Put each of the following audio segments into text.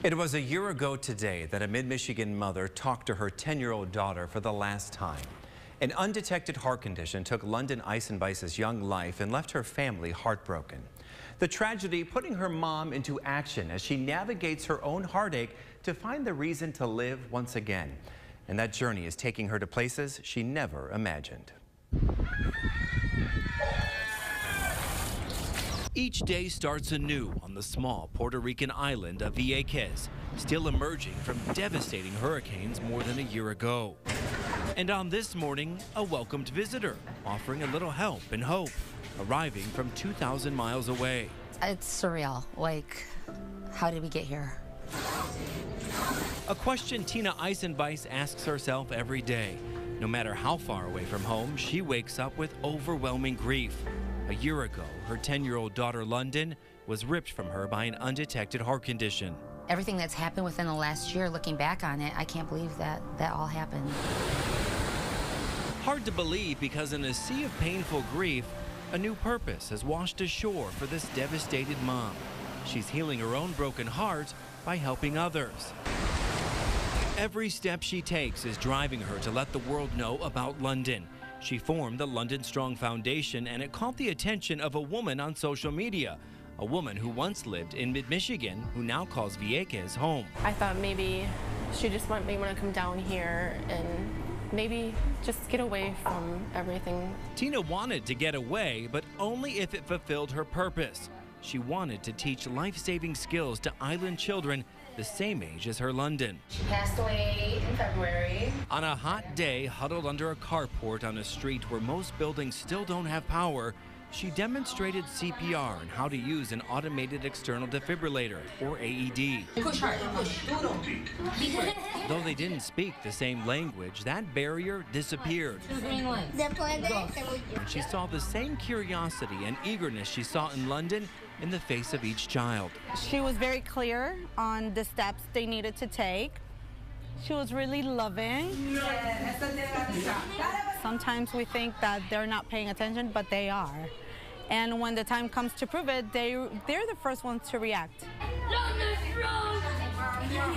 It was a year ago today that a mid-Michigan mother talked to her 10-year-old daughter for the last time. An undetected heart condition took London Eisenbeis' young life and left her family heartbroken. The tragedy putting her mom into action as she navigates her own heartache to find the reason to live once again. And that journey is taking her to places she never imagined. Each day starts anew on the small Puerto Rican island of Vieques, still emerging from devastating hurricanes more than a year ago. And on this morning, a welcomed visitor, offering a little help and hope, arriving from 2,000 miles away. It's surreal. Like, how did we get here? A question Tina Eisenbeis asks herself every day. No matter how far away from home, she wakes up with overwhelming grief. A year ago, her 10-year-old daughter, London, was ripped from her by an undetected heart condition. Everything that's happened within the last year, looking back on it, I can't believe that all happened. Hard to believe because in a sea of painful grief, a new purpose has washed ashore for this devastated mom. She's healing her own broken heart by helping others. Every step she takes is driving her to let the world know about London. She formed the London Strong Foundation, and it caught the attention of a woman on social media, a woman who once lived in mid-Michigan who now calls Vieques home. I thought maybe she just may want to come down here and maybe just get away from everything. Tina wanted to get away, but only if it fulfilled her purpose. She wanted to teach life-saving skills to island children the same age as her London. She passed away in February. On a hot day, huddled under a carport on a street where most buildings still don't have power, she demonstrated CPR and how to use an automated external defibrillator, or AED. Push hard, push. Though they didn't speak the same language, that barrier disappeared. And she saw the same curiosity and eagerness she saw in London in the face of each child. She was very clear on the steps they needed to take. She was really loving. Sometimes we think that they're not paying attention, but they are. And when the time comes to prove it, they're the first ones to react.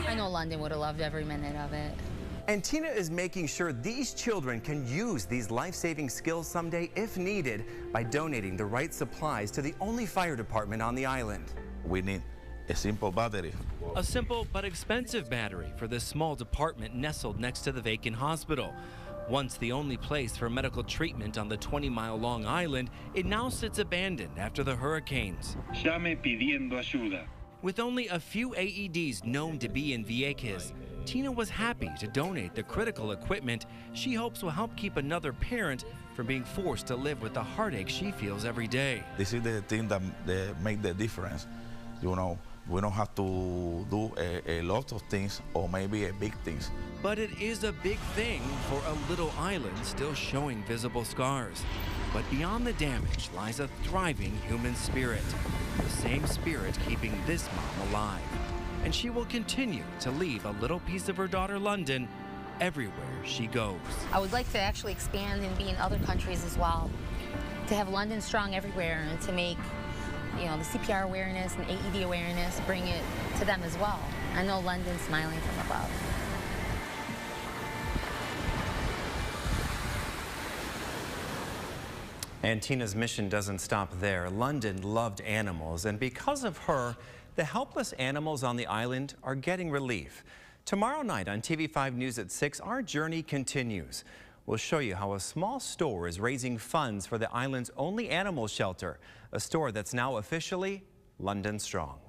I know London would have loved every minute of it. And Tina is making sure these children can use these life-saving skills someday if needed by donating the right supplies to the only fire department on the island. We need a simple battery. A simple but expensive battery for this small department nestled next to the vacant hospital. Once the only place for medical treatment on the 20-mile-long island, it now sits abandoned after the hurricanes. Llame pidiendo ayuda. With only a few AEDs known to be in Vieques, Tina was happy to donate the critical equipment she hopes will help keep another parent from being forced to live with the heartache she feels every day. This is the thing that make the difference. You know, we don't have to do a lot of things or maybe a big things. But it is a big thing for a little island still showing visible scars. But beyond the damage lies a thriving human spirit, the same spirit keeping this mom alive. And she will continue to leave a little piece of her daughter London everywhere she goes. I would like to actually expand and be in other countries as well, to have London Strong everywhere and to make, you know, the CPR awareness and AED awareness, bring it to them as well. I know London's smiling from above. And Tina's mission doesn't stop there. London loved animals, and because of her, the helpless animals on the island are getting relief. Tomorrow night on TV5 News at 6, our journey continues. We'll show you how a small store is raising funds for the island's only animal shelter, a store that's now officially London Strong.